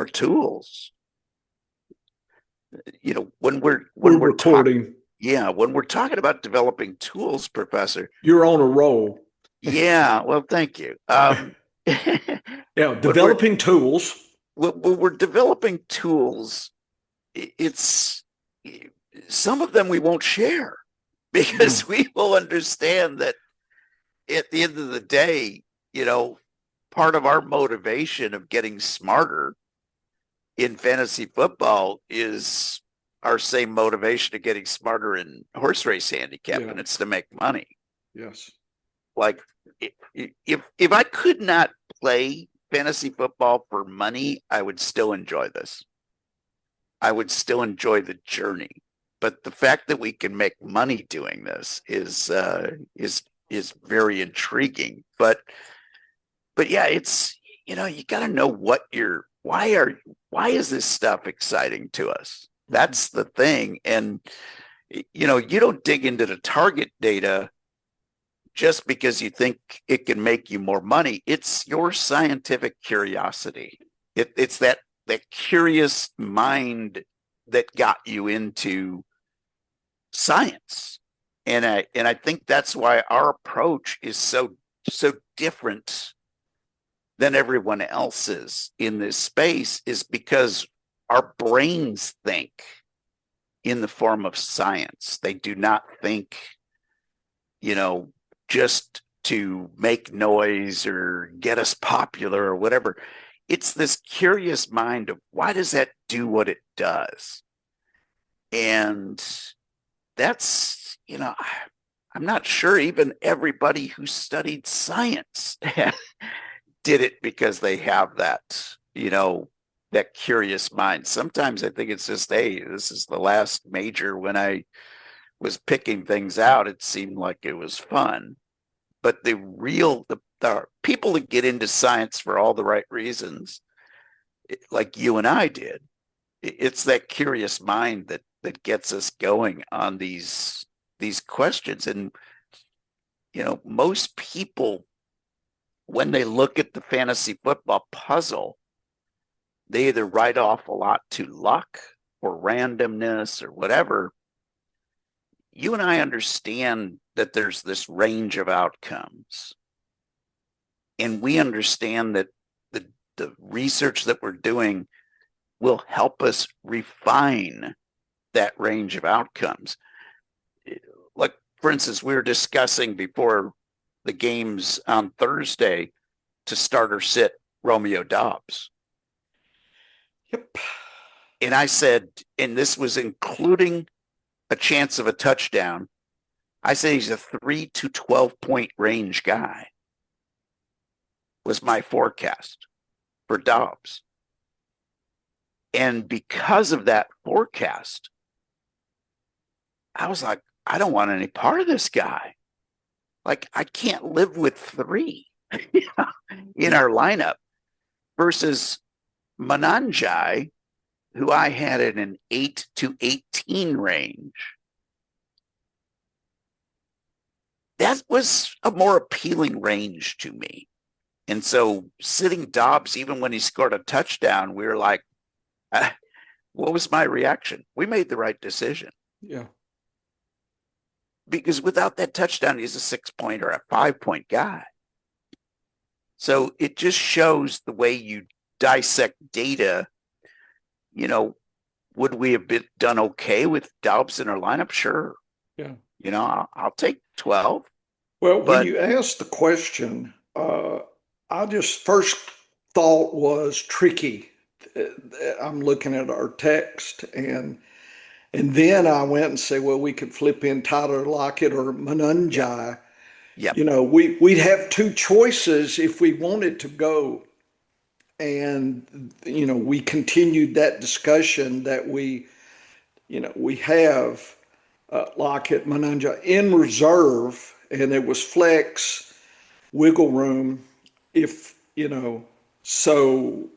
our tools. We're When we're talking, recording. yeah, when we're talking about developing tools, Professor. You're on a roll. Yeah, well, thank you. Yeah, When we're developing tools. when we're developing tools, it's some of them we won't share No. because we will understand that at the end of the day, you know, part of our motivation of getting smarter in fantasy football is our same motivation of getting smarter in horse race handicap, Yeah. and it's to make money. Yes. Like if I could not play fantasy football for money, I would still enjoy this. I would still enjoy the journey. But the fact that we can make money doing this is very intriguing. But yeah, it's you got to know what you're why is this stuff exciting to us? Mhm. That's the thing. And you don't dig into the target data just because you think it can make you more money. It's your scientific curiosity. It's that curious mind that got you into science. And I think that's why our approach is so different than everyone else's in this space, is because our brains think in the form of science. They do not think, you know, just to make noise or get us popular or whatever. It's this curious mind of why does that do what it does? And that's, I'm not sure even everybody who studied science did it because they have that curious mind. Sometimes I think it's just, hey, this is the last major. When I was picking things out, it seemed like it was fun. But the people that get into science for all the right reasons, like you and I did, it's that curious mind that gets us going on these questions. And most people, when they look at the fantasy football puzzle, they either write off a lot to luck or randomness or whatever. You and I understand that there's this range of outcomes, and we understand that the research that we're doing will help us refine that range of outcomes. Like, for instance, we were discussing before the games on Thursday to start or sit Romeo Dobbs. Yep. And I said, and this was including a chance of a touchdown, I said he's a 3 to 12 point range guy, was my forecast for Dobbs. And because of that forecast, I was like, I don't want any part of this guy. Like, I can't live with three in our lineup versus Mananjai, who I had in an 8 to 18 range. That was a more appealing range to me. And so sitting Dobbs, even when he scored a touchdown, we were like, what was my reaction? We made the right decision. Yeah. Because without that touchdown, he's a 6 point or a 5 point guy. So it just shows the way you dissect data. You know, would we have been done okay with Dobbs in our lineup? Sure. Yeah. I'll take 12, Well, when but you asked the question, I just first thought was tricky. I'm looking at our text and then I went and said, well, we could flip in Tyler Lockett or yep, Manunjai. yep, We'd have two choices if we wanted to go. And, we continued that discussion that we have Lockett, Manunjai in reserve, and it was flex, wiggle room. If, so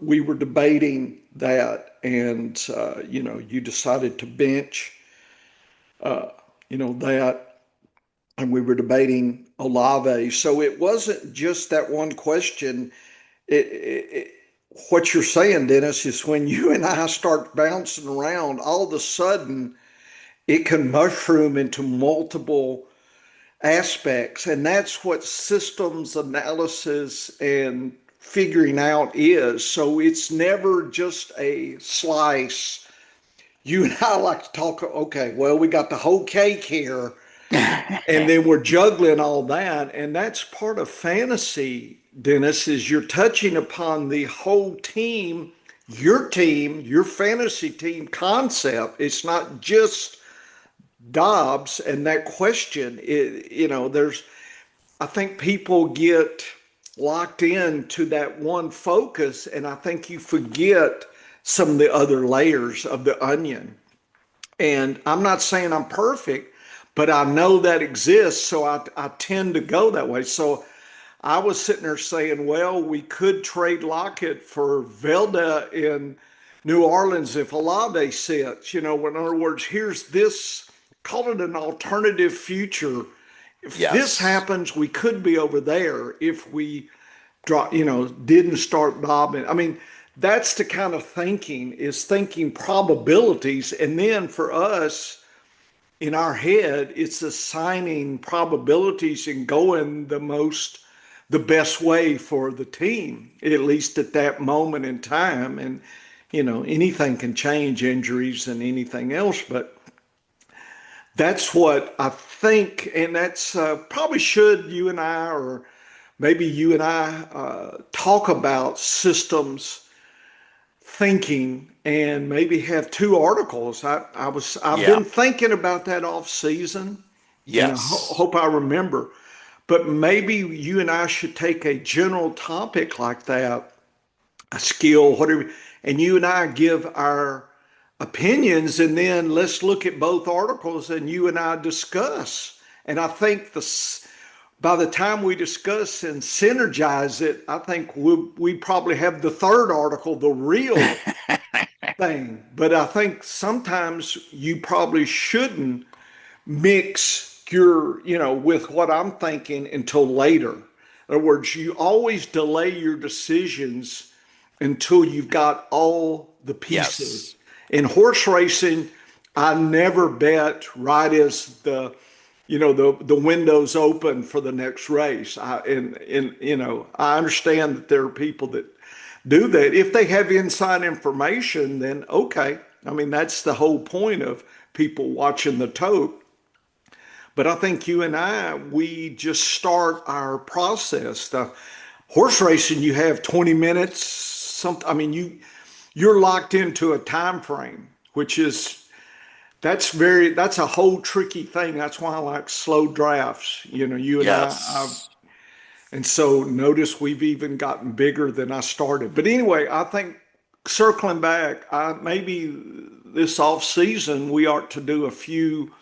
we were debating that, and, you decided to bench, that, and we were debating Olave. So it wasn't just that one question. It, what you're saying, Dennis, is when you and I start bouncing around, all of a sudden it can mushroom into multiple aspects. And that's what systems analysis and figuring out is. So it's never just a slice. You and I like to talk, okay, well, we got the whole cake here, and then we're juggling all that. And that's part of fantasy, Dennis, is you're touching upon the whole team, your fantasy team concept. It's not just Dobbs and that question. There's, I think people get locked into that one focus, and I think you forget some of the other layers of the onion. And I'm not saying I'm perfect, but I know that exists, so I tend to go that way. So I was sitting there saying, well, we could trade Lockett for Velda in New Orleans if Olave sits. In other words, here's this, call it an alternative future. If this Yes. happens, we could be over there if we drop, didn't start bobbing. I mean, that's the kind of thinking is thinking probabilities. And then for us in our head, it's assigning probabilities and going the best way for the team, at least at that moment in time. And, anything can change, injuries and anything else, but that's what I think. And that's probably should you and I, or maybe you and I, talk about systems thinking and maybe have two articles. I've Yeah. been thinking about that off season, and I Yes. hope I remember. But maybe you and I should take a general topic like that, a skill, whatever, and you and I give our opinions, and then let's look at both articles and you and I discuss. And I think by the time we discuss and synergize it, I think we probably have the third article, the real thing. But I think sometimes you probably shouldn't mix with what I'm thinking until later. In other words, you always delay your decisions until you've got all the pieces. Yes. In horse racing, I never bet right as the windows open for the next race. I understand that there are people that do that. If they have inside information, then okay. I mean, that's the whole point of people watching the tote. But I think you and I, we just start our process. The horse racing, you have 20 minutes. I mean, you're locked into a time frame, which is that's a whole tricky thing. That's why I like slow drafts. You and Yes. and so notice we've even gotten bigger than I started. But anyway, I think circling back, maybe this off season we ought to do a few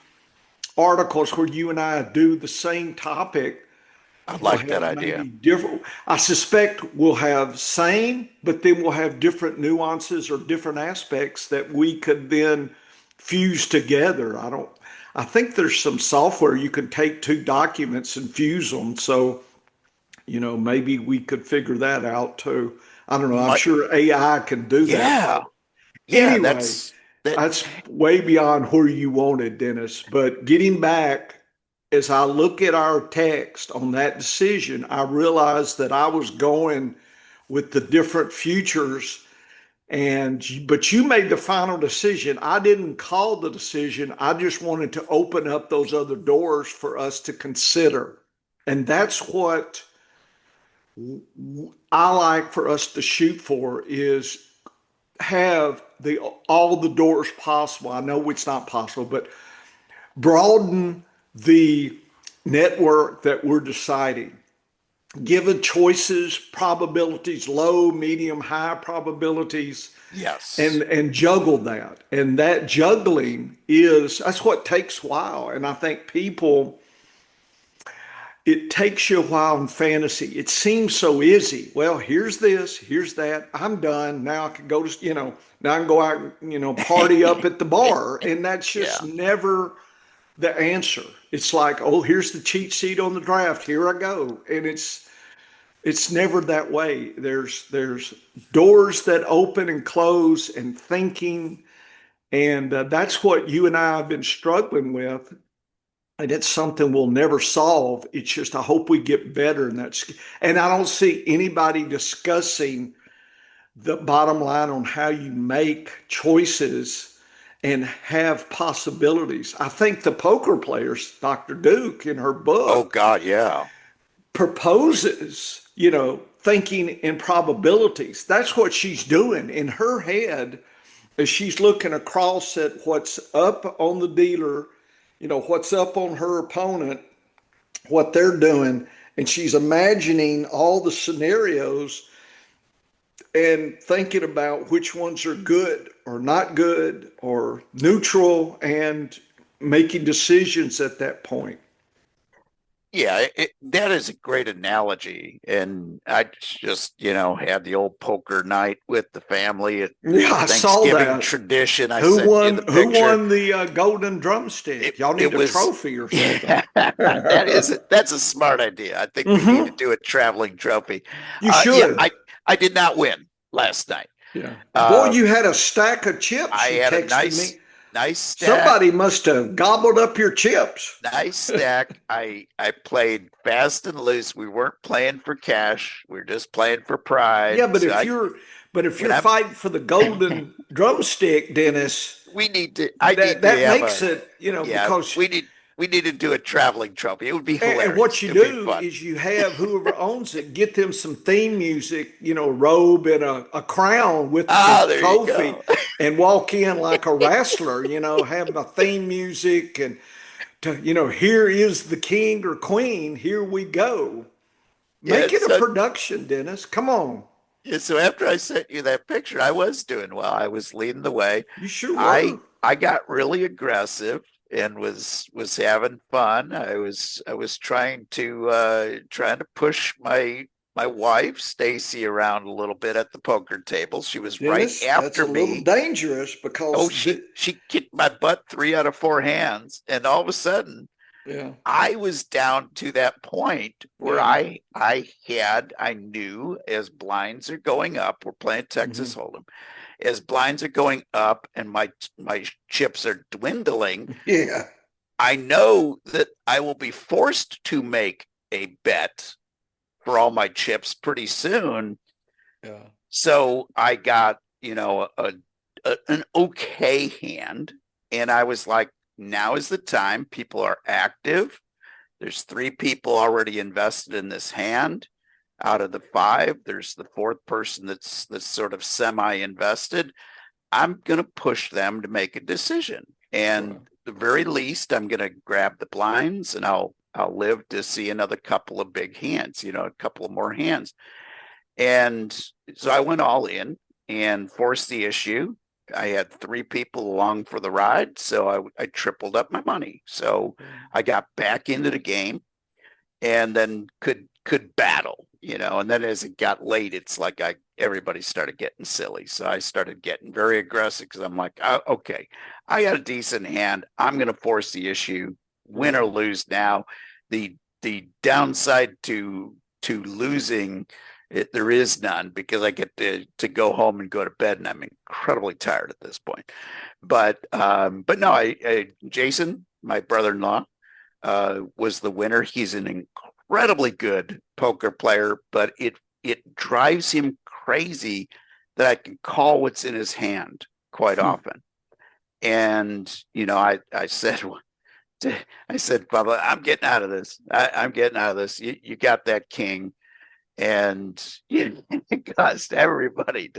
articles where you and I do the same topic. I We'll like that have idea. maybe different, I suspect we'll have same, but then we'll have different nuances or different aspects that we could then fuse together. I think there's some software you can take two documents and fuse them. So, maybe we could figure that out too. I don't know. I'm My, sure AI can do that. yeah. Yeah. Anyway, That's that. that's way beyond where you wanted, Dennis. But getting back, as I look at our text on that decision, I realized that I was going with the different futures. But you made the final decision. I didn't call the decision. I just wanted to open up those other doors for us to consider. And that's what I like for us to shoot for is have the all the doors possible. I know it's not possible, but broaden the network that we're deciding. Given choices, probabilities, low, medium, high probabilities, Yes. and juggle that. And that juggling that's what takes a while. And I think people it takes you a while in fantasy. It seems so easy. Well, here's this, here's that. I'm done. Now I can go to, now I can go out, party up at the bar. And that's just Yeah. never the answer. It's like, oh, here's the cheat sheet on the draft. Here I go. And It's never that way. There's doors that open and close and thinking, and that's what you and I have been struggling with. And it's something we'll never solve. It's just I hope we get better, and and I don't see anybody discussing the bottom line on how you make choices and have possibilities. I think the poker players, Dr. Duke in her Oh book, God, yeah. proposes, thinking in probabilities. That's what she's doing in her head as she's looking across at what's up on the dealer, what's up on her opponent, what they're doing, and she's imagining all the scenarios and thinking about which ones are good or not good or neutral and making decisions at that point. Yeah, that is a great analogy. And I just, had the old poker night with the family at Yeah, I saw Thanksgiving that. tradition. I Who sent you won? the Who picture. won the golden drumstick? Y'all It need a was, trophy or something. yeah, that's a smart idea. I think we need to Hmm. do a traveling trophy. You Yeah, should. I did not win last night. Yeah. Boy, Uh, you had a stack of chips. I You had a texted me. nice stack. Somebody must have gobbled up your chips. Nice stack. I played fast and loose. We weren't playing for cash. We are just playing for Yeah, pride. but So if I you're but if when you're fighting for the I'm golden drumstick, Dennis, we need to I that need to that have makes a it, yeah, because we need to do a traveling trophy. It would be and hilarious. what you It'd be do fun. is you have whoever owns it get them some theme music, robe and a crown with the Ah, there you trophy, go. and walk in like a wrestler, have the theme music and here is the king or queen, here we go. Yeah, Make it a production, Dennis. Come on. so after I sent you that picture, I was doing well. I was leading the way. You sure I were. I got really aggressive and was having fun. I was trying to push my wife Stacy around a little bit at the poker table. She was right Dennis, that's after a little me. dangerous Oh, because she kicked my butt 3 out of 4 hands, and all of a sudden yeah, I was down to that point where yeah. I knew as blinds are going up, we're playing Texas Hmm. Hold'em, as blinds are going up and my chips are dwindling, Yeah, I know that I will be forced to make a bet for all my chips pretty soon. yeah. So I got, an okay hand, and I was like, now is the time. People are active. There's 3 people already invested in this hand out of the 5. There's the 4th person that's sort of semi-invested. I'm going to push them to make a decision. And Right. the very least, I'm going to grab the blinds, and I'll live to see another couple of big hands, a couple of more hands. And so I went all in and forced the issue. I had 3 people along for the ride, so I tripled up my money. So Yeah. I got back into the game and then could battle, and then as it got late, it's like everybody started getting silly. So I started getting very aggressive because I'm like, oh, okay, I got a decent hand. I'm going to force the issue, win or Right. lose now. The downside to losing it, there is none, because I get to go home and go to bed, and I'm incredibly tired at this point. But no, Jason, my brother-in-law, was the winner. He's an incredibly good poker player, but it drives him crazy that I can call what's in his hand quite Hmm. often. And I said, Bubba, I'm getting out of this. I'm getting out of this. You got that king, and it caused everybody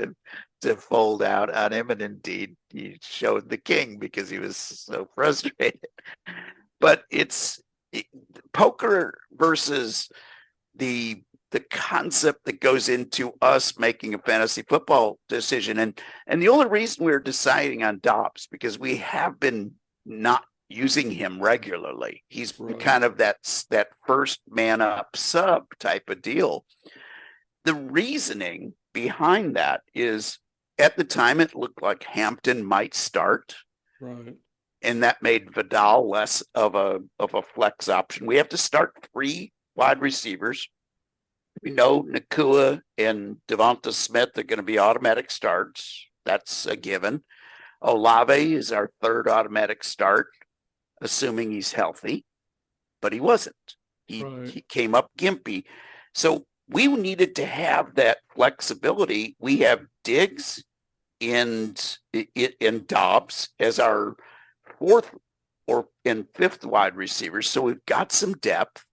to fold out on him. And indeed, he showed the king because he was so frustrated. But it, poker versus the the concept that goes into us making a fantasy football decision. And the only reason we're deciding on Dobbs, because we have been not using him regularly. He's Right. kind of that first man up sub type of deal. The reasoning behind that is, at the time it looked like Hampton might start, Right. and that made Vidal less of a flex option. We have to start 3 wide receivers. We know Nakua and Devonta Smith are going to be automatic starts. That's a given. Olave is our third automatic start, assuming he's healthy, but he wasn't. He came up gimpy. So we needed to have that flexibility. We have Diggs and Dobbs as our fourth and fifth wide receivers. So we've got some depth.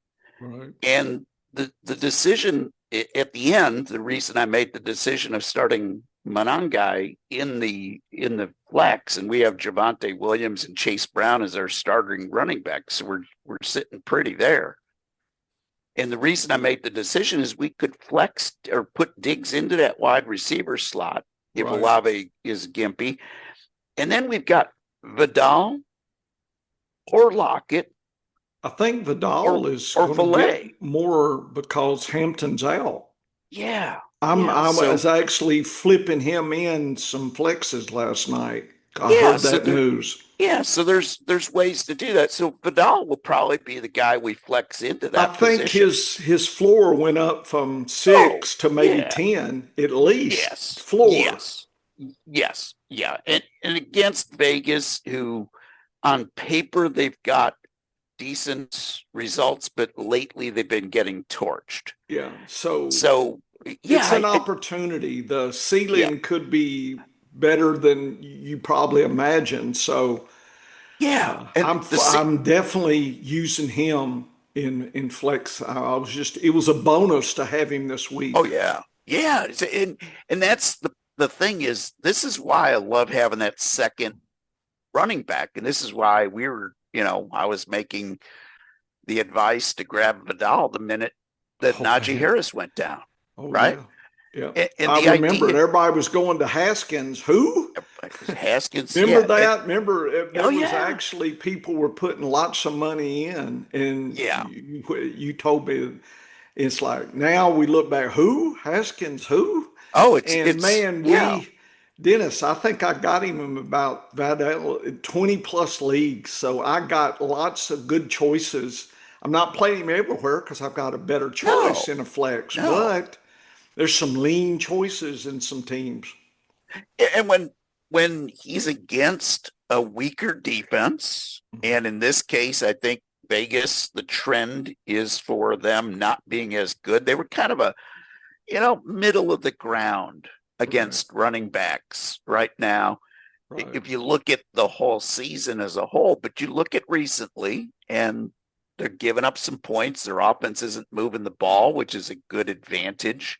Right. And the decision at the end, the reason I made the decision of starting Monangai in the flex, and we have Javonte Williams and Chase Brown as our starting running backs, so we're sitting pretty there. And the reason I made the decision is we could flex or put Diggs into that wide receiver slot if Olave is gimpy, and then we've got Vidal or Lockett. I think Vidal is going to get more because Hampton's out. Yeah. I was actually flipping him in some flexes last night. I heard that news. Yeah, so there's ways to do that. So Vidal will probably be the guy we flex into that position. I think his floor went up from 6 to maybe 10 at least. Yes. Floor. Yes. Yeah. And against Vegas, who on paper they've got decent results, but lately they've been getting torched. Yeah. So it's an opportunity. The ceiling could be better than you probably imagine. So I'm definitely using him in flex. It was a bonus to have him this week. Oh yeah. Yeah. And that's the thing is, this is why I love having that second running back. And this is why I was making the advice to grab Vidal the minute that Najee Harris went down. Right? Yeah. And I remember everybody was going to Haskins. Who? Haskins. Remember that? Remember there was actually people were putting lots of money in, and you told me it's like now we look back. Who? Haskins? Who? Oh, Dennis, I think I got him in about 20 plus leagues. So I got lots of good choices. I'm not playing him everywhere because I've got a better choice in a flex, but there's some lean choices in some teams. And when he's against a weaker defense, and in this case, I think Vegas, the trend is for them not being as good. They were kind of a, middle of the ground against running backs right now. If you look at the whole season as a whole, but you look at recently, and they're giving up some points. Their offense isn't moving the ball, which is a good advantage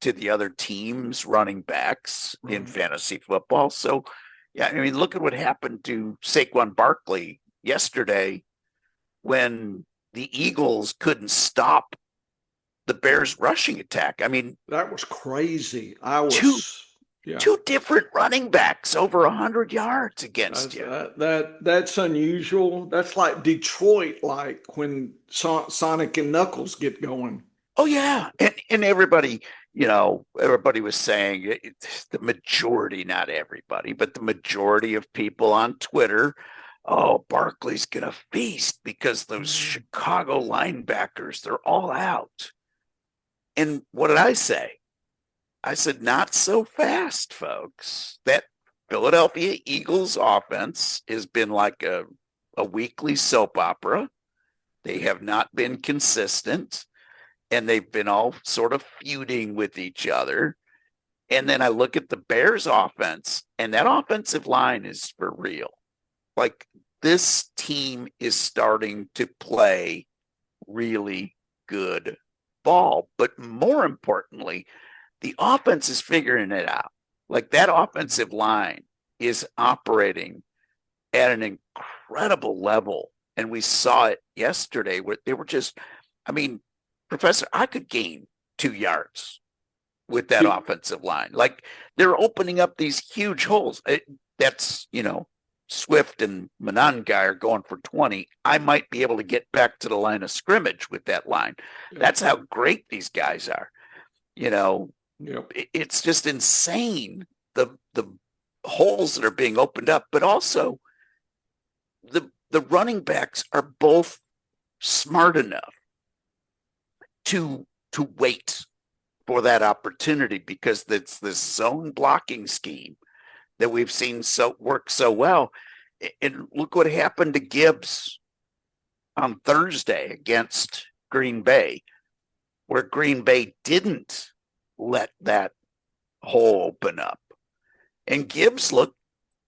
to the other team's running backs in fantasy football. So, look at what happened to Saquon Barkley yesterday when the Eagles couldn't stop the Bears rushing attack. That was crazy. Two different running backs over 100 yards against you. That's unusual. That's like Detroit, like when Sonic and Knuckles get going. Oh yeah, and everybody, everybody was saying the majority, not everybody, but the majority of people on Twitter, Barkley's gonna feast because those Chicago linebackers, they're all out. And what did I say? I said, not so fast, folks. That Philadelphia Eagles offense has been like a weekly soap opera. They have not been consistent, and they've been all sort of feuding with each other. And then I look at the Bears offense, and that offensive line is for real. Like, this team is starting to play really good ball. But more importantly, the offense is figuring it out. Like, that offensive line is operating at an incredible level. And we saw it yesterday where they were just, Professor, I could gain 2 yards with that offensive line. Like, they're opening up these huge holes. That's, Swift and Monangai are going for 20. I might be able to get back to the line of scrimmage with that line. That's how great these guys are. It's just insane, the holes that are being opened up, but also the running backs are both smart enough to to wait for that opportunity because it's this zone blocking scheme that we've seen work so well. And look what happened to Gibbs on Thursday against Green Bay, where Green Bay didn't let that hole open up. And Gibbs looked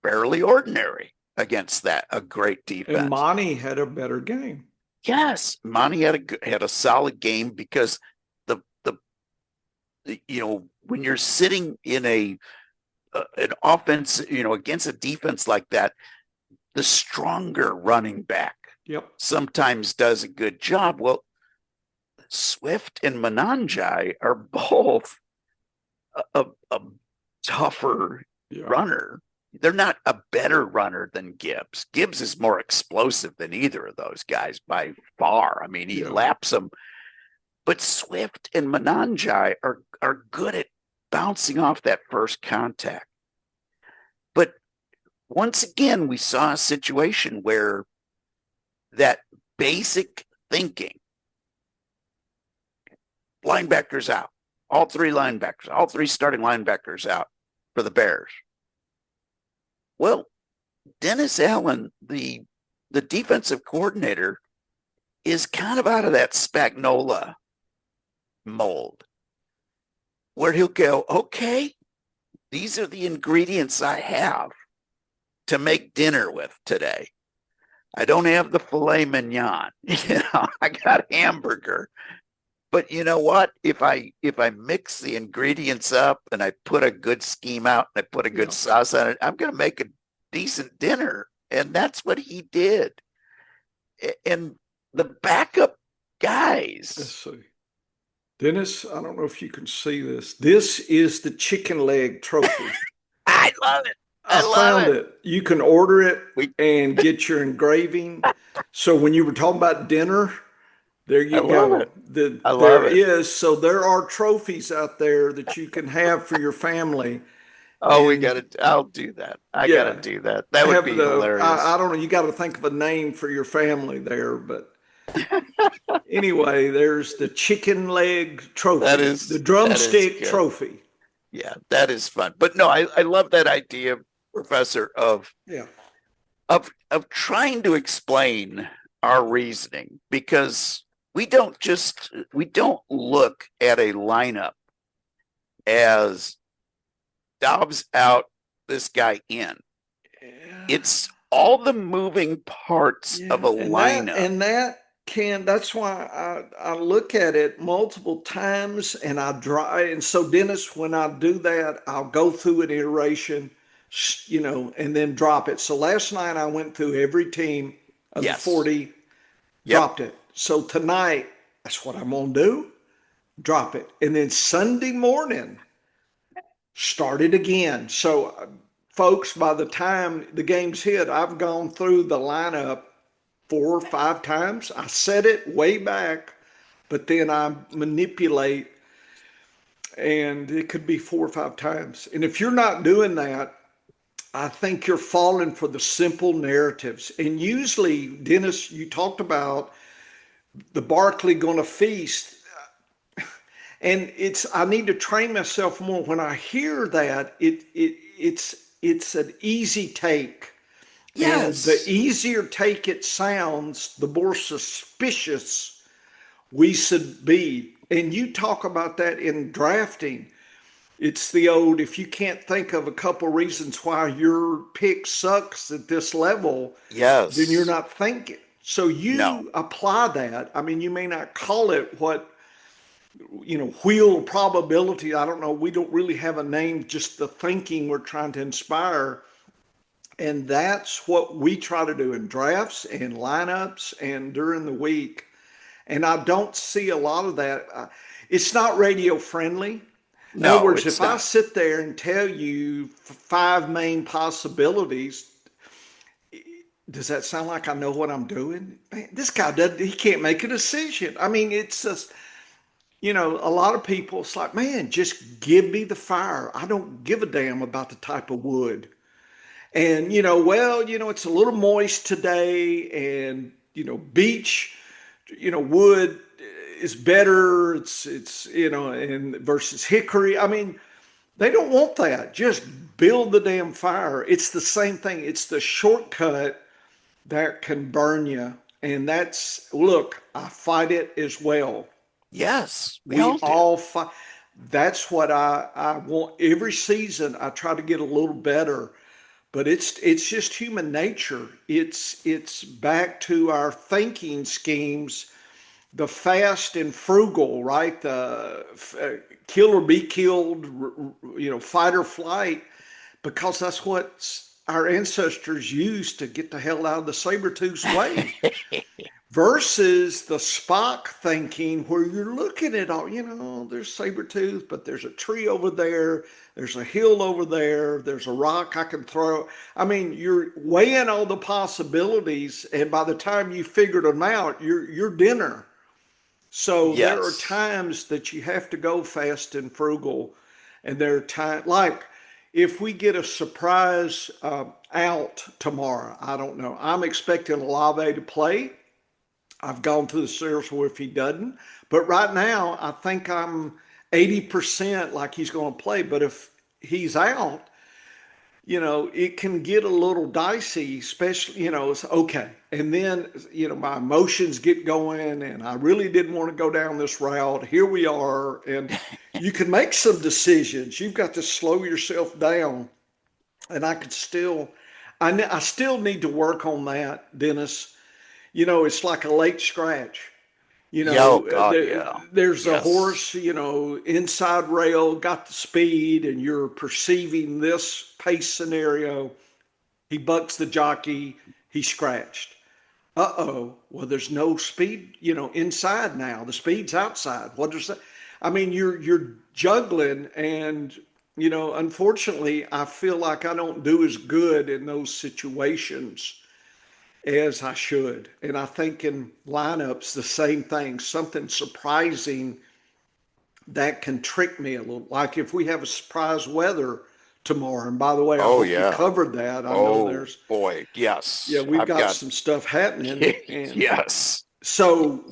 fairly ordinary against that, a great defense. And Monty had a better game. Yes, Monty had a solid game because when you're sitting in an offense, against a defense like that, the stronger running back sometimes does a good job. Well, Swift and Menanjai are both a tougher runner. They're not a better runner than Gibbs. Gibbs is more explosive than either of those guys by far. I mean, he laps them. But Swift and Menanjai are good at bouncing off that first contact. But once again, we saw a situation where that basic thinking, linebackers out, all three starting linebackers out for the Bears. Well, Dennis Allen, the defensive coordinator, is kind of out of that Spagnuolo mold where he'll go, okay, these are the ingredients I have to make dinner with today. I don't have the filet mignon. I got hamburger. But you know what? If I mix the ingredients up and I put a good scheme out and I put a good sauce on it, I'm going to make a decent dinner. And that's what he did. And the backup guys. Let's see. Dennis, I don't know if you can see this. This is the chicken leg trophy. I love it. I found it. You can order it and get your engraving. So when you were talking about dinner, there you go. I love it. So there are trophies out there that you can have for your family. Oh, I'll do that. I got to do that. That would be hilarious. I don't know. You got to think of a name for your family there, but anyway, there's the chicken leg trophy. That is the drumstick trophy. Yeah, that is fun. But no, I love that idea, Professor, of trying to explain our reasoning, because we don't look at a lineup as Dobbs out, this guy in. It's all the moving parts of a lineup. That's why I look at it multiple times and and so Dennis, when I do that, I'll go through an iteration, and then drop it. So last night I went through every team of the 40, dropped it. So tonight, that's what I'm going to do, drop it. And then Sunday morning, start it again. So folks, by the time the game's hit, I've gone through the lineup 4 or 5 times. I set it way back, but then I manipulate, and it could be 4 or 5 times. And if you're not doing that, I think you're falling for the simple narratives. And usually, Dennis, you talked about the Barkley gonna feast. And I need to train myself more. When I hear that, it's an easy take. Yes. And the easier take it sounds, the more suspicious we should be. And you talk about that in drafting. It's the old, if you can't think of a couple reasons why your pick sucks at this level, then you're not thinking. So you apply that. I mean, you may not call it wheel probability. I don't know. We don't really have a name, just the thinking we're trying to inspire. And that's what we try to do in drafts and lineups and during the week. And I don't see a lot of that. It's not radio friendly. In other words, if I sit there and tell you 5 main possibilities, does that sound like I know what I'm doing? Man, this guy he can't make a decision. I mean, it's just, a lot of people, it's like, man, just give me the fire. I don't give a damn about the type of wood. And, it's a little moist today, and, beech, wood is better. It's and versus hickory. I mean, they don't want that. Just build the damn fire. It's the same thing. It's the shortcut that can burn you. And that's, look, I fight it as well. Yes, we We all do. all fight. That's what I want. Every season, I try to get a little better, but it's just human nature. It's back to our thinking schemes, the fast and frugal, right? The kill or be killed, fight or flight, because that's what our ancestors used to get the hell out of the saber-toothed way. Versus the Spock thinking where you're looking at all, there's saber-tooth, but there's a tree over there, there's a hill over there, there's a rock I can throw. I mean, you're weighing all the possibilities, and by the time you figured them out, you're dinner. So there are Yes. times that you have to go fast and frugal, and there are times like if we get a surprise out tomorrow, I don't know. I'm expecting Olave to play. I've gone through the scenarios where if he doesn't, but right now I think I'm 80% like he's going to play. But if he's out, it can get a little dicey, especially, it's okay. And then, my emotions get going and I really didn't want to go down this route. Here we are. And you can make some decisions. You've got to slow yourself down. And I still need to work on that, Dennis. It's like a late scratch. Yeah, oh God, yeah. There's a Yes. horse, inside rail, got the speed, and you're perceiving this pace scenario. He bucks the jockey, he's scratched. Uh-oh, well, there's no speed, inside now. The speed's outside. What does that? I mean, you're juggling, and unfortunately, I feel like I don't do as good in those situations as I should. And I think in lineups, the same thing, something surprising that can trick me a little. Like if we have a surprise weather tomorrow, and by the way, I Oh hope you yeah. covered that. I know Oh there's, boy. yeah, Yes. we've I've got got some stuff happening. And yes. so,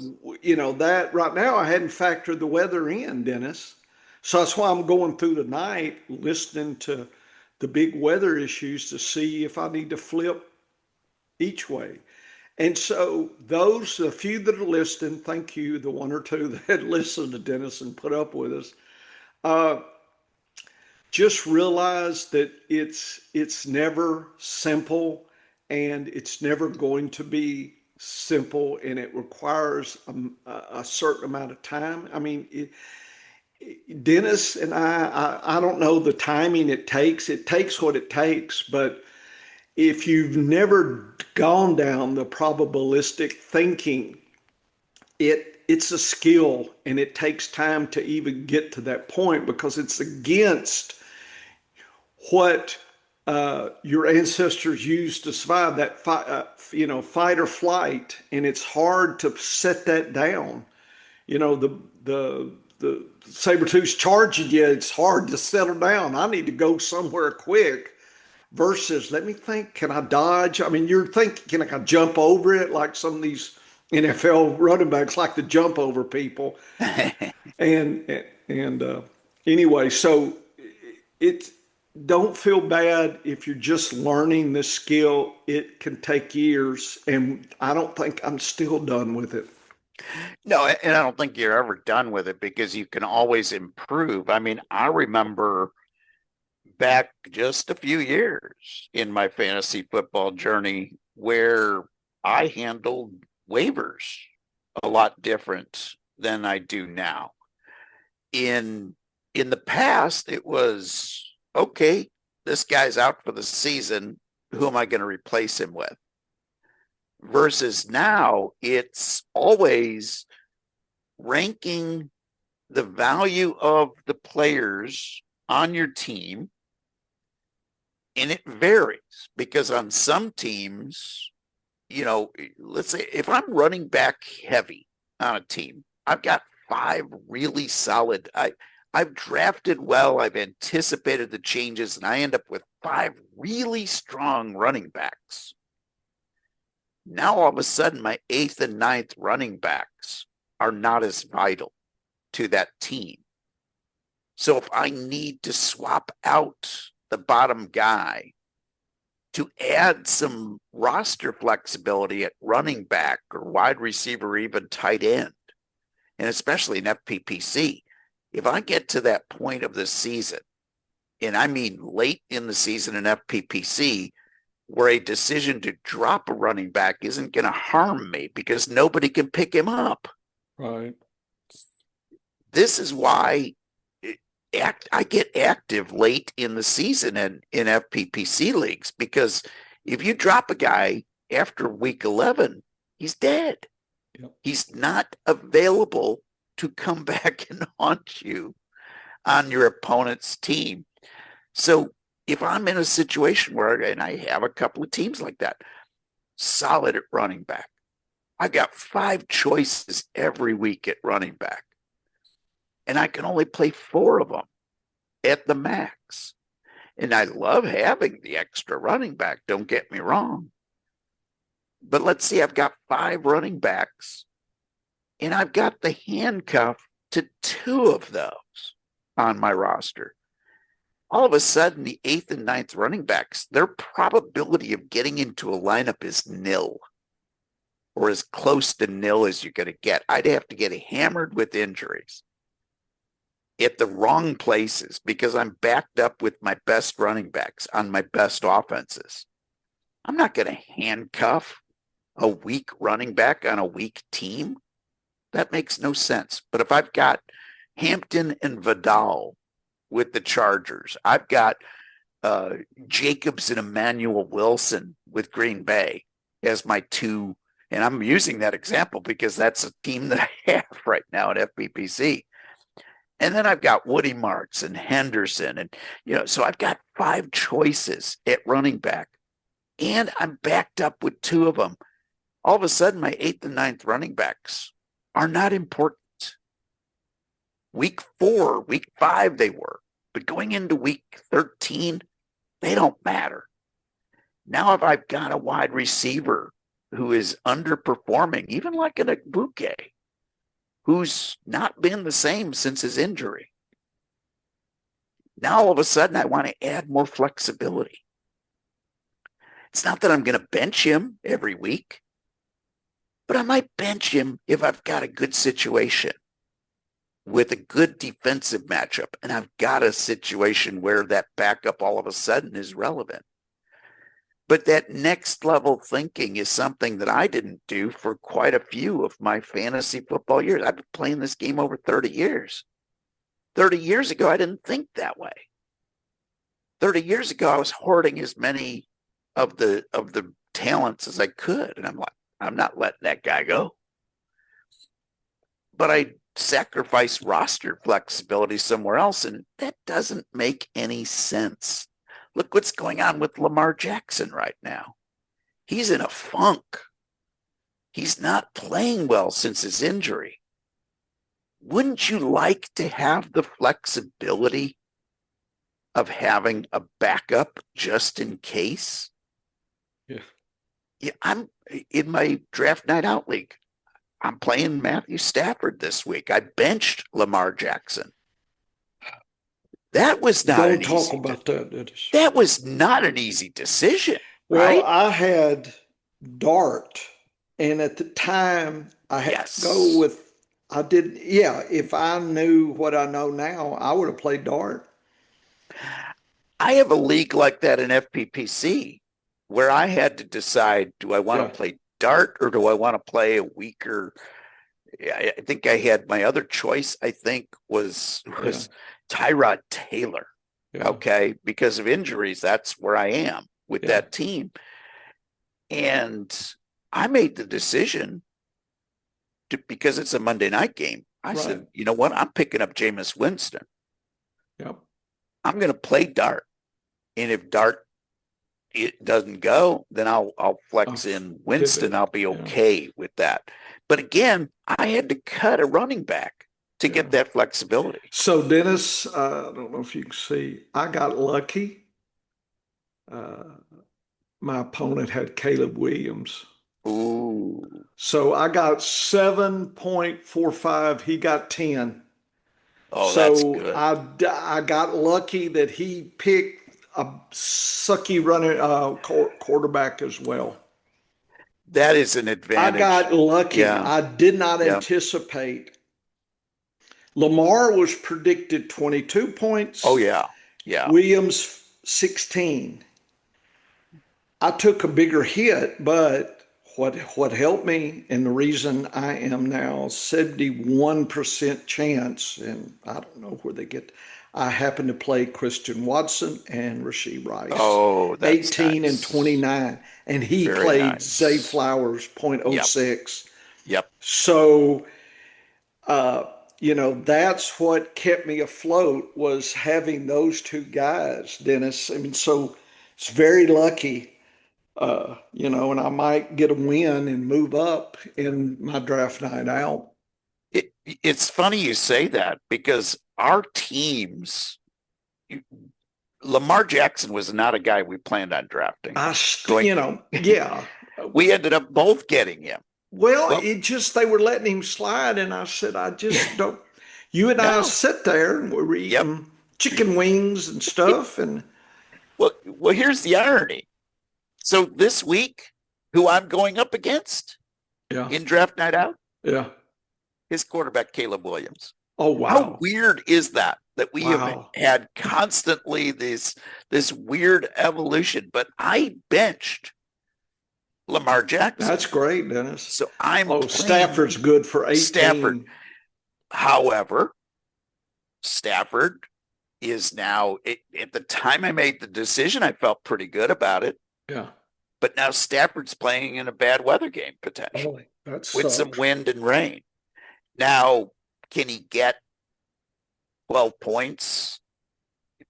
that right now I hadn't factored the weather in, Dennis. So that's why I'm going through the night listening to the big weather issues to see if I need to flip each way. And so those, the few that are listening, thank you, the one or two that had listened to Dennis and put up with us. Uh, just realize that it's never simple, and it's never going to be simple, and it requires a certain amount of time. I mean, Dennis and I don't know the timing it takes. It takes what it takes, but if you've never gone down the probabilistic thinking, it's a skill, and it takes time to even get to that point because it's against what your ancestors used to survive, that fight or flight, and it's hard to set that down. The saber tooth's charging you. It's hard to settle down. I need to go somewhere quick versus let me think, can I dodge? I mean, you're thinking, can I jump over it like some of these NFL running backs like to jump over people? And anyway, so it don't feel bad if you're just learning this skill. It can take years, and I don't think I'm still done with it. No, and I don't think you're ever done with it because you can always improve. I mean, I remember back just a few years in my fantasy football journey where I handled waivers a lot different than I do now. In in the past, it was okay, this guy's out for the season. Who am I going to replace him with? Versus now, it's always ranking the value of the players on your team, and it varies because on some teams, let's say if I'm running back heavy on a team, I've got five really solid. I've drafted well, I've anticipated the changes, and I end up with five really strong running backs. Now all of a sudden, my eighth and ninth running backs are not as vital to that team. So if I need to swap out the bottom guy to add some roster flexibility at running back or wide receiver, or even tight end, and especially in FPPC, if I get to that point of the season, and I mean late in the season in FPPC, where a decision to drop a running back isn't going to harm me because nobody can pick him up. Right. This is why I get active late in the season in FPPC leagues, because if you drop a guy after week 11, he's dead. Yep. He's not available to come back and haunt you on your opponent's team. So if I'm in a situation where, and I have a couple of teams like that, solid at running back, I got 5 choices every week at running back, and I can only play 4 of them at the max. And I love having the extra running back, don't get me wrong. But let's see, I've got 5 running backs, and I've got the handcuff to 2 of those on my roster. All of a sudden, the 8th and 9th running backs, their probability of getting into a lineup is nil, or as close to nil as you're going to get. I'd have to get hammered with injuries at the wrong places because I'm backed up with my best running backs on my best offenses. I'm not going to handcuff a weak running back on a weak team. That makes no sense. But if I've got Hampton and Vidal with the Chargers, I've got Jacobs and Emmanuel Wilson with Green Bay as my 2, and I'm using that example because that's a team that I have right now at FPPC. And then I've got Woody Marks and Henderson, and so I've got 5 choices at running back, and I'm backed up with 2 of them. All of a sudden, my 8th and 9th running backs are not important. Week 4, week 5, they were, but going into week 13, they don't matter. Now, if I've got a wide receiver who is underperforming, even like an Agbuke, who's not been the same since his injury, now all of a sudden I want to add more flexibility. It's not that I'm going to bench him every week, but I might bench him if I've got a good situation with a good defensive matchup, and I've got a situation where that backup all of a sudden is relevant. But that next level thinking is something that I didn't do for quite a few of my fantasy football years. I've been playing this game over 30 years. 30 years ago, I didn't think that way. 30 years ago, I was hoarding as many of the talents as I could. And I'm like, I'm not letting that guy go. But I sacrifice roster flexibility somewhere else, and that doesn't make any sense. Look what's going on with Lamar Jackson right now. He's in a funk. He's not playing well since his injury. Wouldn't you like to have the flexibility of having a backup just in case? Yeah. Yeah, I'm in my draft night out league. I'm playing Matthew Stafford this week. I benched Lamar Jackson. That was not Don't talk about that, Dennis. That was not an easy decision, Well, right? I had Dart, and at the time I had to go with, I did, yeah, if I knew what I know now, I would have played Dart. I have a league like that in FPPC where I had to decide, do I want to play Dart or do I want to play a weaker? I think I had my other choice, I think, was Tyrod Taylor. Yeah. Okay. Because of injuries, that's where I am with that team. And I made the decision because it's a Monday night game. I said, you know what? I'm picking up Jameis Winston. Yep. I'm going to play Dart. And if Dart it doesn't go, then I'll flex in Winston. I'll be okay with that. But again, I had to cut a running back to get that flexibility. So Dennis, I don't know if you can see, I got lucky. My opponent had Caleb Williams, Ooh. So I got 7.45. He got 10. Oh, that's So good. I got lucky that he picked a sucky running quarterback as well. That is an I advantage. got lucky. Yeah. I did not Yeah. anticipate. Lamar was predicted 22 Oh, points, yeah. Yeah. Williams 16. I took a bigger hit, but what helped me and the reason I am now 71% chance, and I don't know where they get, I happen to play Christian Watson and Rasheed Rice, Oh, that's 18 and nice. 29, and he Very played Zay nice. Flowers Yep. .06. Yep. So, uh, that's what kept me afloat was having those two guys, Dennis. I mean, so it's very lucky and I might get a win and move up in my draft night out. It's funny you say that because our teams, Lamar Jackson was not a guy we planned on drafting. Going, Yeah. we ended up both getting him. Well, Well, it just, they were letting him slide. And I said, I just don't. You and I no. sit there and we're Yep. eating chicken wings and stuff. And Well, here's the irony. So this week, who I'm going up against yeah, in draft night out, yeah. his quarterback Caleb Williams. Oh, How wow. weird is that we have Wow. had constantly this weird evolution? But I benched Lamar Jackson, That's great, Dennis. so I'm Oh, playing Stafford's good for Stafford. 18. However, Stafford is now at the time I made the decision, I felt pretty good about it. Yeah. But now Stafford's playing in a bad weather game Oh, potentially that with some sucks. wind and rain. Now, can he get 12 points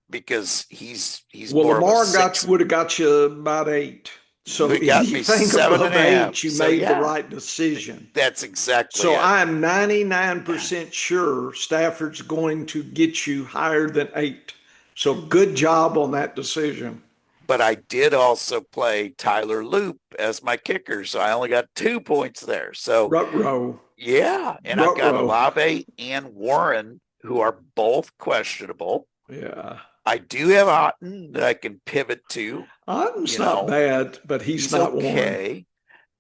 because he's Well, more of a Lamar six? would have got you about 8. So He got me anything seven and above a half. 8, you So made the yeah, right decision. that's exactly So it. I am 99% sure Stafford's going to get you higher than 8. So good job on that decision. But I did also play Tyler Loop as my kicker, so I only got 2 points there. So Rut-row. yeah, and I've got Rut-row. Olave and Warren who are both questionable. Yeah. I do have Otten that I can pivot to. Otten's You not know, bad, but he's he's not Warren. okay.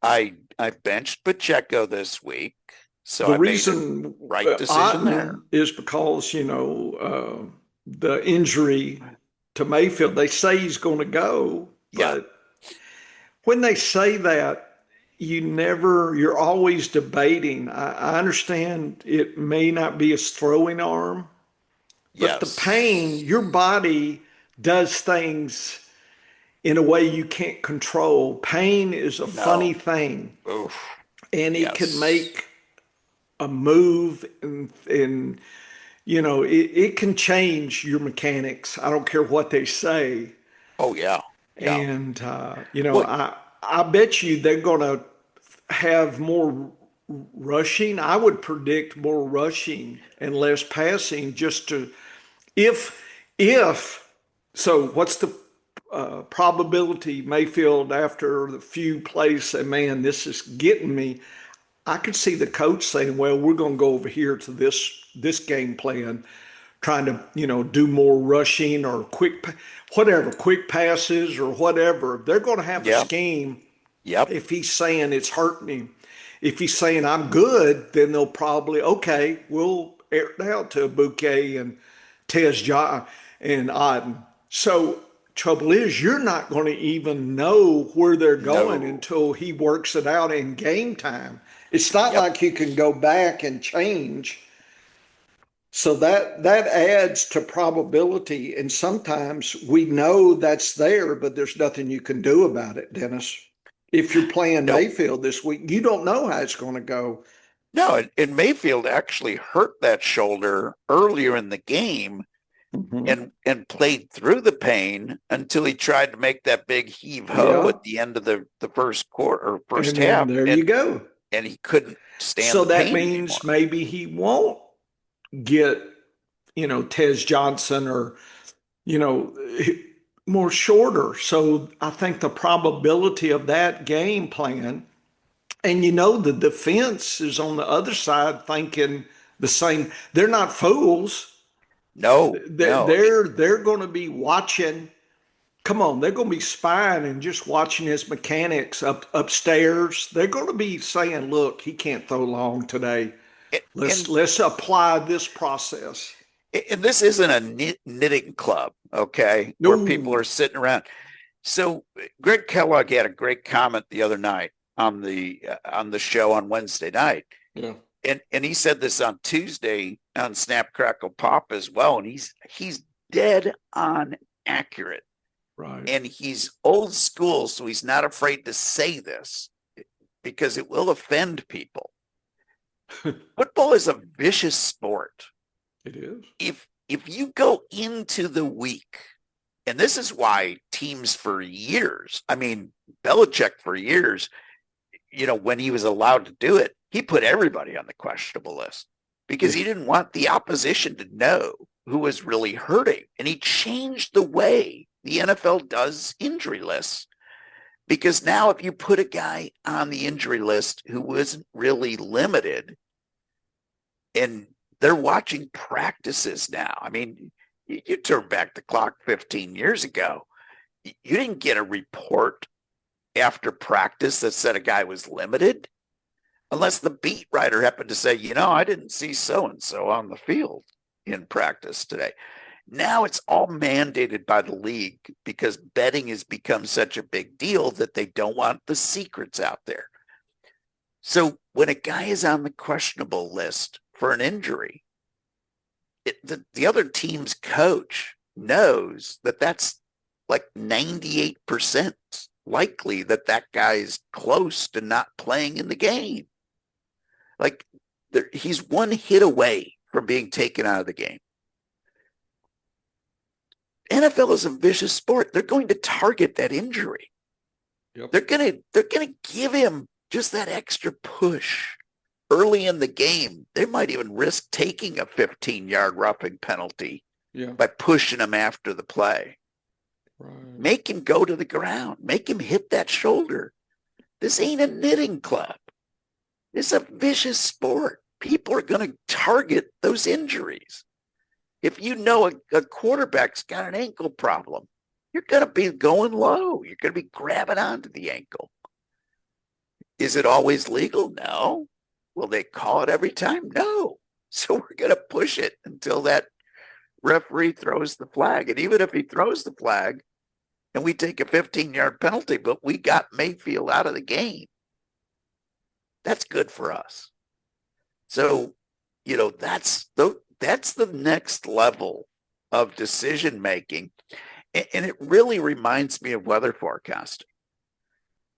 I benched Pacheco this week, so The I made a reason right decision there. Otten is because, the injury to Mayfield, they say he's going to go, Yeah, but when they say that, you're always debating. I understand it may not be his throwing arm, but the pain, yes, your body does things in a way you can't control. Pain is a funny no, thing, oof, and it can yes, make a move and it can change your mechanics. I don't care what they say. oh yeah, yeah. And Well, I bet you they're going to have more rushing. I would predict more rushing and less passing just to if if so what's the probability Mayfield after the few plays say, man, this is getting me. I could see the coach saying, well, we're going to go over here to this game plan, trying to, do more rushing or whatever, quick passes or whatever. They're going to have a yeah, scheme. yep, If he's saying it's hurting him, if he's saying I'm good, then they'll probably, okay, we'll air it out to Bouquet and Tez John and Otten. So trouble is you're not going to even know where they're going no, until he works it out in game time. It's not yep, like you can go back and change. So that adds to probability, and sometimes we know that's there, but there's nothing you can do about it, Dennis. If you're playing no, Mayfield this week, you don't know how it's going to go. no. And Mayfield actually hurt that shoulder earlier in the game Hmm. and played through the pain until he tried to make that big heave ho Yeah, at the end of the first quarter or first and then half, there you go. and he couldn't stand So the that pain means anymore. maybe he won't get, Tez Johnson or, you know, more shorter. So I think the probability of that game plan And the defense is on the other side thinking the same. They're not fools. No, no. They're going to be watching. Come on, they're going to be spying and just watching his mechanics upstairs. They're going to be saying, "Look, he can't throw long today. And Let's apply this process." and this isn't a knitting club, okay, where people No, are sitting around. So Greg Kellogg had a great comment the other night on the show on Wednesday night, yeah, and he said this on Tuesday on Snap Crackle Pop as well, and he's dead on accurate, right. and he's old school, so he's not afraid to say this because it will offend people. Football is a vicious sport. It is. If you go into the week, and this is why teams for years, I mean, Belichick for years, when he was allowed to do it, he put everybody on the questionable list because he didn't want the opposition to know who was really hurting. And he changed the way the NFL does injury lists because now if you put a guy on the injury list who wasn't really limited, and they're watching practices now. I mean, you turn back the clock 15 years ago, you didn't get a report after practice that said a guy was limited unless the beat writer happened to say, I didn't see so and so on the field in practice today. Now it's all mandated by the league because betting has become such a big deal that they don't want the secrets out there. So when a guy is on the questionable list for an injury, the other team's coach knows that that's like 98% likely that guy is close to not playing in the game. Like he's one hit away from being taken out of the game. NFL is a vicious sport. They're going to target that injury. Yep. They're gonna give him just that extra push early in the game. They might even risk taking a 15-yard roughing penalty by pushing him after the play. Right. Make him go to the ground. Make him hit that shoulder. This ain't a knitting club. It's a vicious sport. People are going to target those injuries. If you know a quarterback's got an ankle problem, you're going to be going low. You're going to be grabbing onto the ankle. Is it always legal? No. Will they call it every time? No. So we're going to push it until that referee throws the flag. And even if he throws the flag and we take a 15-yard penalty, but we got Mayfield out of the game, that's good for us. So, that's the next level of decision making. And it really reminds me of weather forecasting.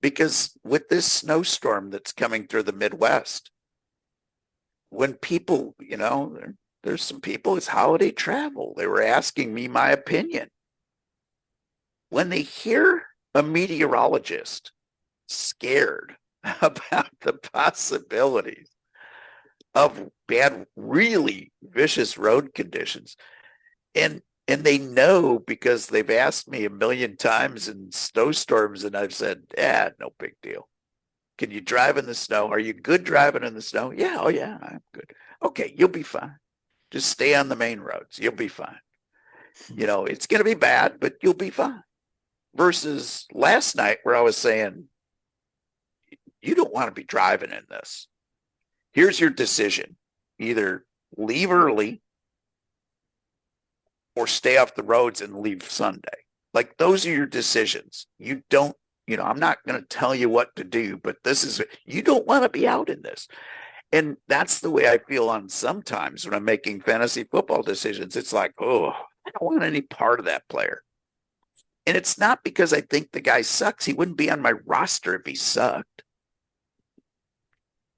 Because with this snowstorm that's coming through the Midwest, when people, there's some people, it's holiday travel. They were asking me my opinion. When they hear a meteorologist scared about the possibilities of bad, really vicious road conditions, and they know because they've asked me a million times in snowstorms, and I've said, no big deal. Can you drive in the snow? Are you good driving in the snow? Yeah, oh yeah, I'm good. Okay, you'll be fine. Just stay on the main roads. You'll be fine. It's going to be bad, but you'll be fine. Versus last night where I was saying, you don't want to be driving in this. Here's your decision. Either leave early or stay off the roads and leave Sunday. Like those are your decisions. You don't, I'm not going to tell you what to do, but you don't want to be out in this. And that's the way I feel on sometimes when I'm making fantasy football decisions. It's like, oh, I don't want any part of that player. And it's not because I think the guy sucks. He wouldn't be on my roster if he sucked.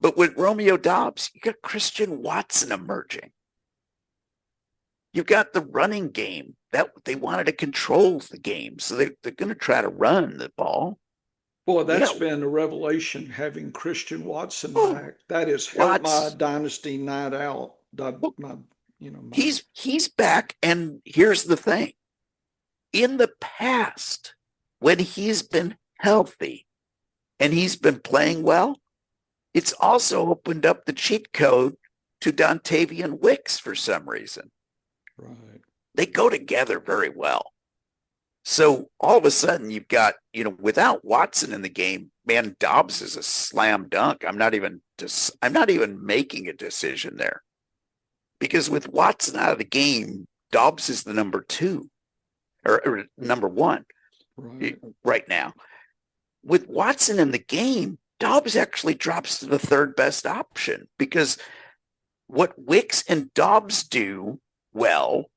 But with Romeo Doubs, you got Christian Watson emerging. You've got the running game that they wanted to control the game. So they're going to try to run the ball. Boy, that's been a revelation having Christian Watson back. That has helped my dynasty night out. He's back, and here's the thing. In the past, when he's been healthy and he's been playing well, It's also opened up the cheat code to Dontavian Wicks for some reason. Right. They go together very well. So all of a sudden you've got, without Watson in the game, man, Dobbs is a slam dunk. I'm not even making a decision there. Because with Watson out of the game, Dobbs is the number 2 or number 1 right now. With Watson in the game, Dobbs actually drops to the third best option because what Wicks and Dobbs do well,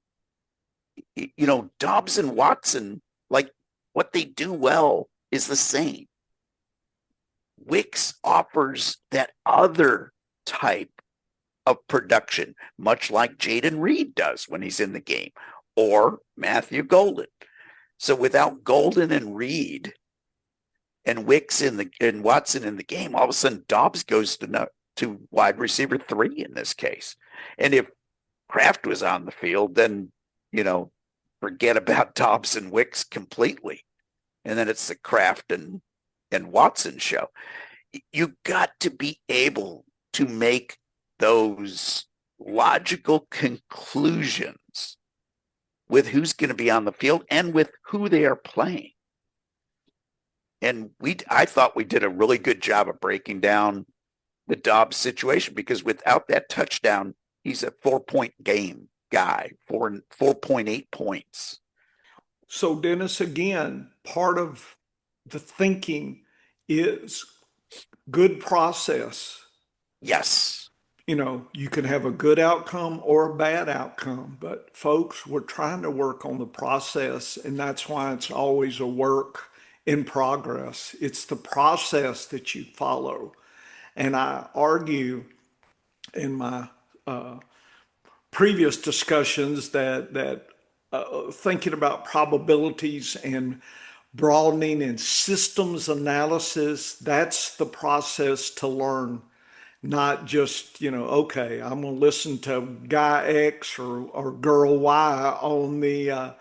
Dobbs and Watson, like what they do well is the same. Wicks offers that other type of production, much like Jaden Reed does when he's in the game, or Matthew Golden. So without Golden and Reed and Wicks and Watson in the game, all of a sudden Dobbs goes to wide receiver 3 in this case. And if Kraft was on the field, then forget about Dobbs and Wicks completely. And then it's the Kraft and Watson show. You got to be able to make those logical conclusions with who's going to be on the field and with who they are playing. And I thought we did a really good job of breaking down the Dobbs situation, because without that touchdown, he's a 4-point game guy, 4.8 points. So Dennis, again, part of the thinking is good process. Yes. You can have a good outcome or a bad outcome, but folks, we're trying to work on the process, and that's why it's always a work in progress. It's the process that you follow. And I argue in my previous discussions that thinking about probabilities and broadening and systems analysis, that's the process to learn. Not just, okay, I'm going to listen to guy X or girl Y on the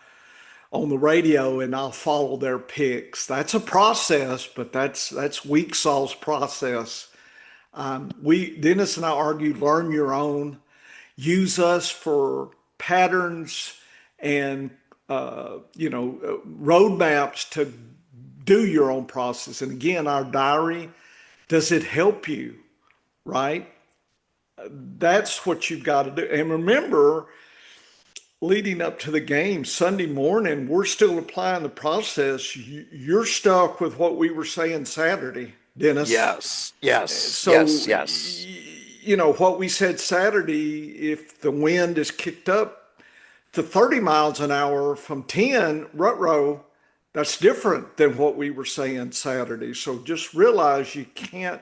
radio and I'll follow their picks. That's a process, but that's Weeksaw's process. Dennis and I argued, learn your own, use us for patterns and roadmaps to do your own process. And again, our diary, does it help you? Right? That's what you've got to do. And remember, leading up to the game Sunday morning, we're still applying the process. You're stuck with what we were saying Saturday, Dennis. Yes. So, yes. What we said Saturday, if the wind is kicked up to 30 miles an hour from 10, rut-row, that's different than what we were saying Saturday. So just realize you can't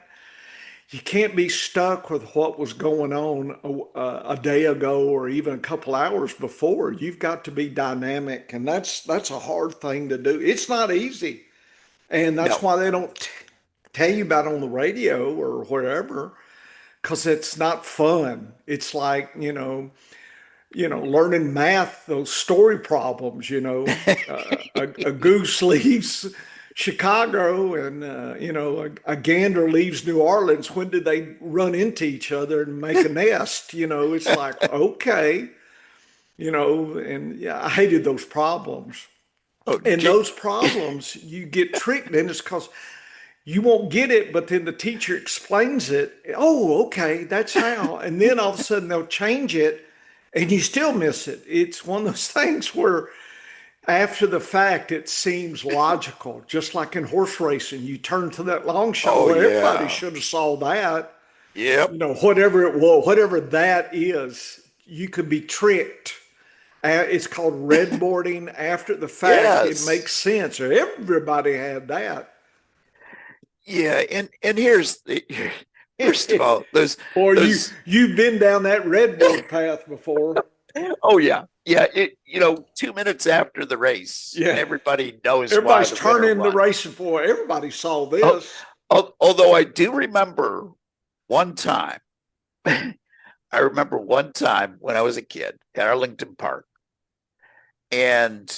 be stuck with what was going on a day ago or even a couple hours before. You've got to be dynamic, and that's a hard thing to do. It's not easy, and that's why they don't tell you about it on the radio or wherever, because it's not fun. It's like learning math, those story problems. A goose leaves Chicago and a gander leaves New Orleans. When did they run into each other and make a nest? It's like, okay, and yeah, I hated those problems. And those problems, you get tricked in. It's because you won't get it, but then the teacher explains it. Oh, okay, that's how. And then all of a sudden they'll change it and you still miss it. It's one of those things where after the fact, it seems logical, just like in horse racing. You turn to that long shot. Oh, well, yeah. Everybody should have saw that. Yep. Whatever it was, whatever that is, you could be tricked. It's called redboarding after the fact. Yes. It makes sense. Everybody had that. Yeah, and here's first of all, you've been down that redboard path before. Oh yeah. 2 minutes after the race, everybody knows everybody's why turning the racing for. Everybody saw this. Although I do remember one time, when I was a kid at Arlington Park, and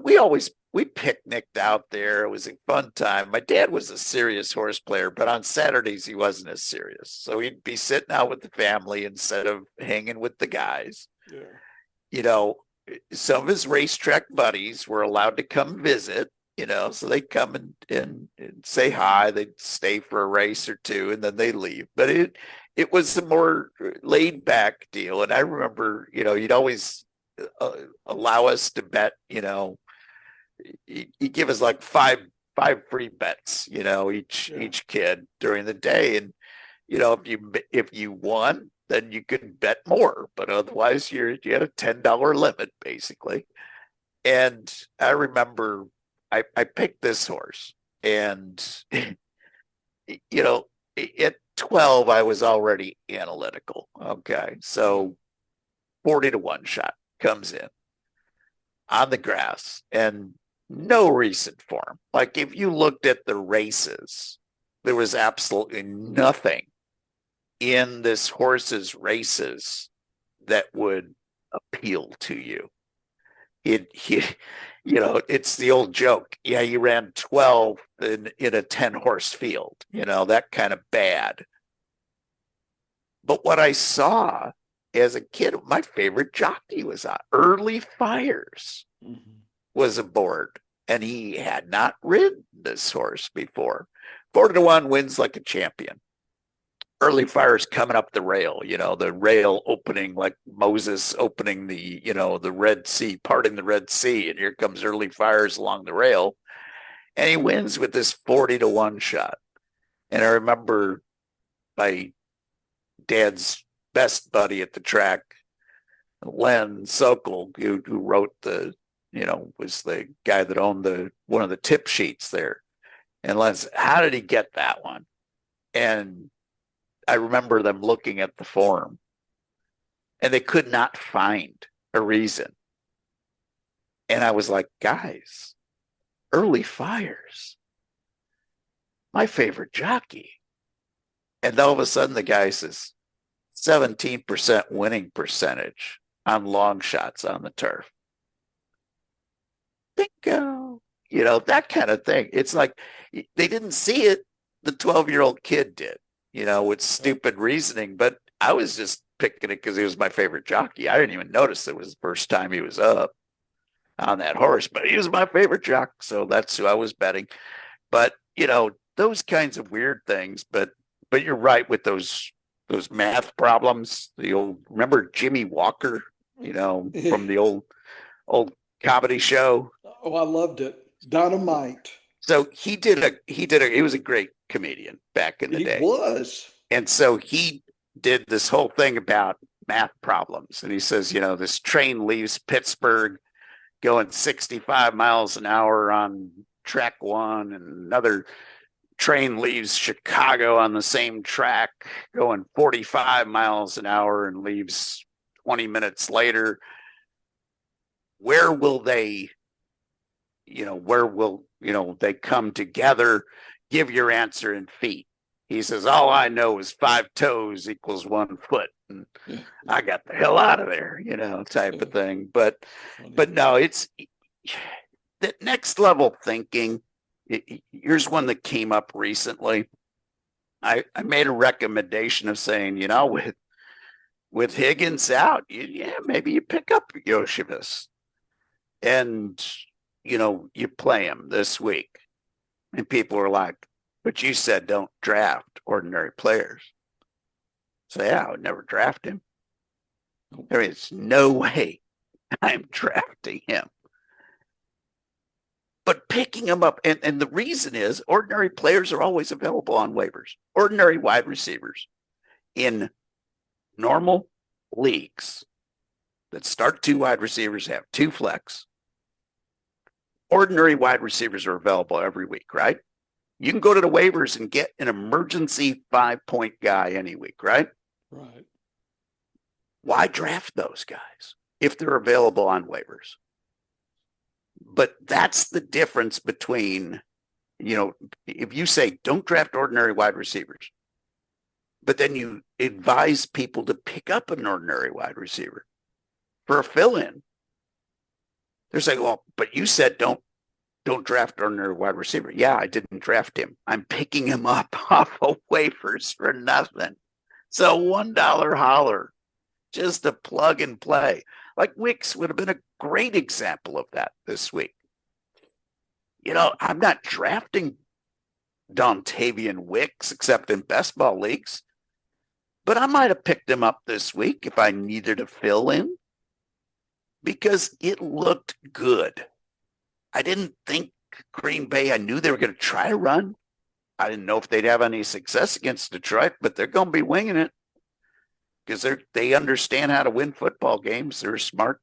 we always we picnicked out there. It was a fun time. My dad was a serious horse player, but on Saturdays he wasn't as serious. So he'd be sitting out with the family instead of hanging with the guys. Yeah. You know, some of his racetrack buddies were allowed to come visit, so they'd come and say hi. They'd stay for a race or two and then they leave. But it was a more laid back deal. And I remember, you'd always allow us to bet, you give us like five free bets, each kid during the day. And, if you won, then you could bet more, but otherwise you had a $10 limit basically. And I remember I picked this horse, and at 12 I was already analytical. Okay, so 40-1 shot comes in on the grass, and no recent form. Like if you looked at the races, there was absolutely nothing in this horse's races that would appeal to you. It's the old joke. Yeah, you ran 12 in a 10 horse field, that kind of bad. But what I saw as a kid, my favorite jockey was on. Early Fires was aboard, and he had not ridden this horse before. 40-1 wins like a champion. Early Fires coming up the rail, the rail opening like Moses opening the Red Sea, parting the Red Sea. And here comes Early Fires along the rail. And he wins with this 40-1 shot. And I remember my dad's best buddy at the track, Len Sokol, who wrote was the guy that owned one of the tip sheets there. And Len's, how did he get that one? And I remember them looking at the form, and they could not find a reason. And I was like, guys, Early Fires, my favorite jockey. And all of a sudden the guy says 17% winning percentage on long shots on the turf. Bingo. That kind of thing. It's like they didn't see it. The 12-year-old kid did, with stupid reasoning. But I was just picking it because he was my favorite jockey. I didn't even notice it was the first time he was up on that horse, but he was my favorite jock. So that's who I was betting. But, those kinds of weird things. But you're right with those math problems. Remember Jimmy Walker, from the old comedy show. Oh, I loved it. Dynamite. So he was a great comedian back in the day. He was. And so he did this whole thing about math problems. And he says, this train leaves Pittsburgh going 65 miles an hour on track one, and another train leaves Chicago on the same track going 45 miles an hour and leaves 20 minutes later. Where will they they come together? Give your answer in feet. He says, all I know is 5 toes equals 1 foot. And I got the hell out of there, type of thing. But no, it's that next level thinking. Here's one that came up recently. I made a recommendation of saying, with Higgins out, maybe you pick up Yoshivas and, you play him this week. And people were like, but you said don't draft ordinary players. So yeah, I would never draft him. There is no way I'm drafting him. But picking him up, and the reason is ordinary players are always available on waivers. Ordinary wide receivers in normal leagues that start 2 wide receivers, have 2 flex. Ordinary wide receivers are available every week, right? You can go to the waivers and get an emergency 5-point guy any week, right? Right. Why draft those guys if they're available on waivers? But that's the difference between, if you say don't draft ordinary wide receivers, but then you advise people to pick up an ordinary wide receiver for a fill-in. They're saying, well, but you said don't Don't draft ordinary wide receiver. Yeah, I didn't draft him. I'm picking him up off of waivers for nothing. So $1 holler, just a plug and play. Like Wicks would have been a great example of that this week. I'm not drafting Dontavian Wicks except in best ball leagues, but I might have picked him up this week if I needed to fill in because it looked good. I didn't think Green Bay, I knew they were going to try to run. I didn't know if they'd have any success against Detroit, but they're going to be winging it because they understand how to win football games. They're a smart,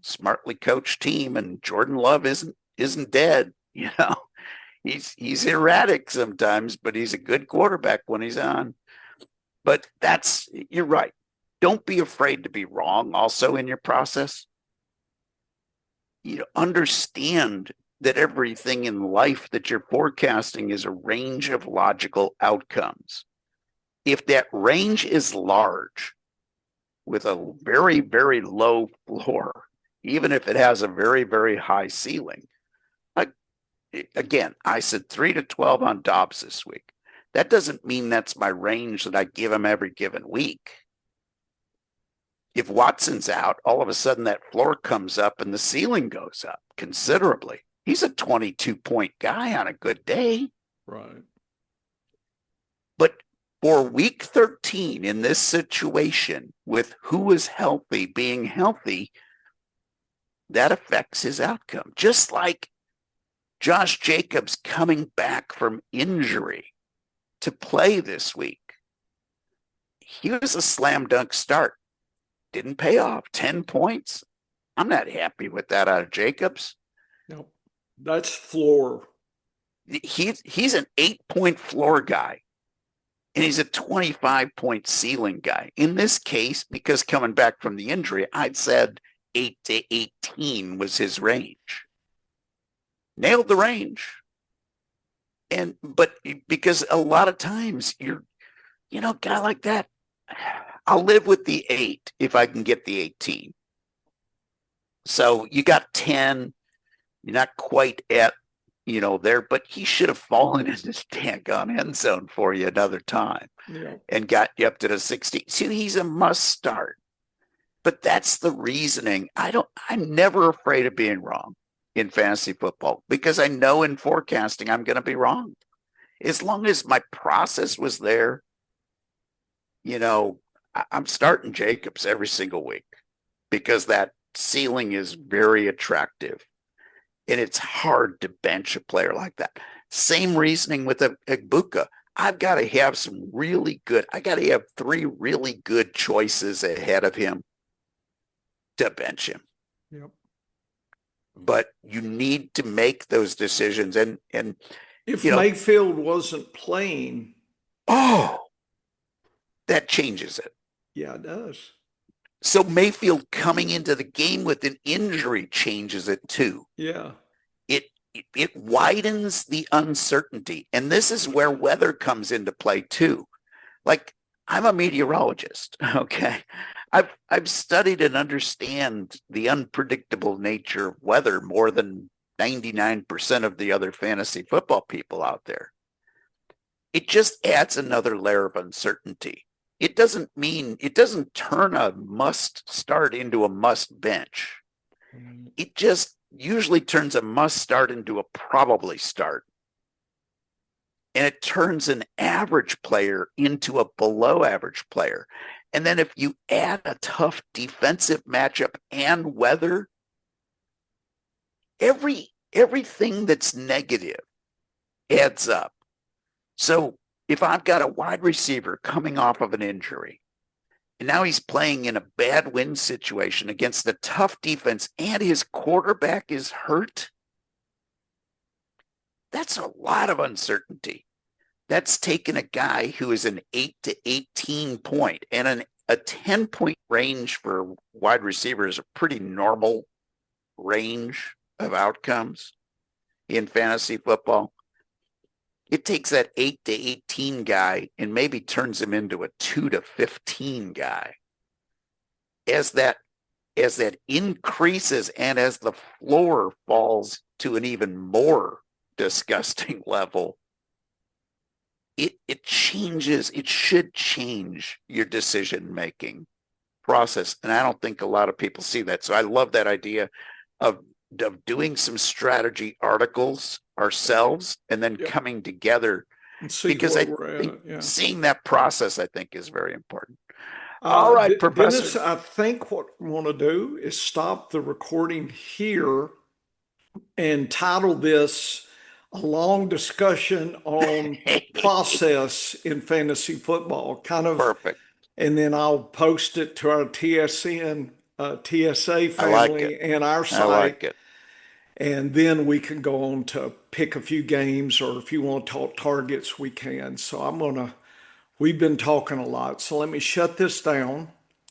smartly coached team, and Jordan Love isn't dead. He's erratic sometimes, but he's a good quarterback when he's on. But you're right. Don't be afraid to be wrong also in your process. Understand that everything in life that you're forecasting is a range of logical outcomes. If that range is large with a very, very low floor, even if it has a very, very high ceiling, again, I said 3 to 12 on Dobbs this week. That doesn't mean that's my range that I give him every given week. If Watson's out, all of a sudden that floor comes up and the ceiling goes up considerably. He's a 22-point guy on a good day. Right. But for week 13 in this situation, with who is healthy being healthy, that affects his outcome. Just like Josh Jacobs coming back from injury to play this week. He was a slam dunk start. Didn't pay off. 10 points. I'm not happy with that out of Jacobs. No, that's floor. He's an 8-point floor guy, and he's a 25-point ceiling guy. In this case, because coming back from the injury, I'd said 8 to 18 was his range. Nailed the range. But because a lot of times guy like that, I'll live with the 8 if I can get the 18. So you got 10, you're not quite at, there, but he should have fallen in this daggone end zone for you another time and got you up to the 16. So he's a must start. But that's the reasoning. I'm never afraid of being wrong in fantasy football because I know in forecasting I'm going to be wrong. As long as my process was there, I'm starting Jacobs every single week because that ceiling is very attractive and it's hard to bench a player like that. Same reasoning with Egbuka. I've got to have I got to have 3 really good choices ahead of him to bench him. Yep. But you need to make those decisions. And if Mayfield wasn't playing, that changes it. Yeah, it does. So Mayfield coming into the game with an injury changes it too. Yeah. It widens the uncertainty. And this is where weather comes into play too. Like, I'm a meteorologist, okay? I've studied and understand the unpredictable nature of weather more than 99% of the other fantasy football people out there. It just adds another layer of uncertainty. It doesn't turn a must start into a must bench. It just usually turns a must start into a probably start. And it turns an average player into a below average player. And then if you add a tough defensive matchup and weather, everything that's negative adds up. So if I've got a wide receiver coming off of an injury, and now he's playing in a bad win situation against a tough defense, and his quarterback is hurt, that's a lot of uncertainty. That's taken a guy who is an 8 to 18 point, and a 10-point range for wide receiver is a pretty normal range of outcomes in fantasy football. It takes that 8 to 18 guy and maybe turns him into a 2 to 15 guy. As that increases and as the floor falls to an even more disgusting level, it changes, it should change your decision making process. And I don't think a lot of people see that. So I love that idea of doing some strategy articles ourselves and then Yep. coming together, And see because where I we're think at. Yeah. seeing that process, I think, is very important. All right, Dennis, Professor. I think what we want to do is stop the recording here and title this a long discussion on process in fantasy football, kind of, Perfect. and then I'll post it to our TSN, TSA I like it. family and our I site. like it. And then we can go on to pick a few games, or if you want to talk targets, we can. So we've been talking a lot. So let me shut this down.